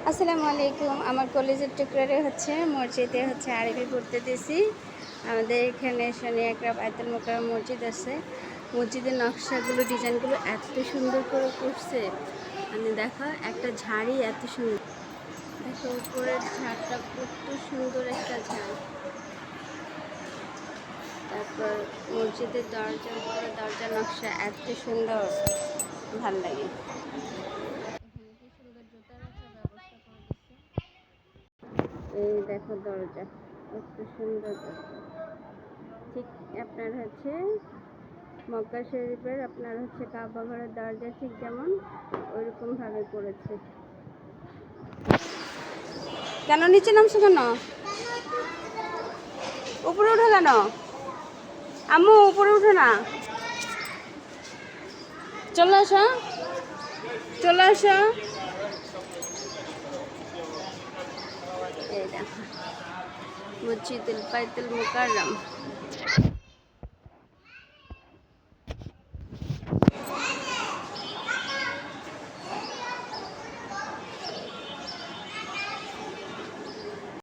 আসসালামু আলাইকুম। আমার কলেজের টুকরারে মসজিদে আরবি পড়তে দিয়েছি। আমাদের এখানে শনি একরা বায়তুল মোকাররম মসজিদ আছে। মসজিদের নকশাগুলো ডিজাইনগুলো এত সুন্দর করে করছে, মানে দেখো একটা ঝাড়ি এত সুন্দর, দেখো উপরের ঝাড়টা কত সুন্দর একটা ঝাড়। তারপর মসজিদের দরজা, উপরে দরজা নকশা এত সুন্দর, ভাল লাগে। এখানে কি সুন্দর জুতা রাখার ব্যবস্থা করে দিচ্ছে। এই দেখো দরজা কত সুন্দর দরজা। ঠিক আপনার মক্কা শরীফের কাবা ঘরের দরজা ঠিক যেমন ওইরকম ভাবে করেছে। কেন নিচে নামছো কেন? উপরে উঠো কেন? আম্মু উপরে উঠো না, চলে আসো চলে আসো। এই দেখো মসজিদুল বায়তুল মুকাররম।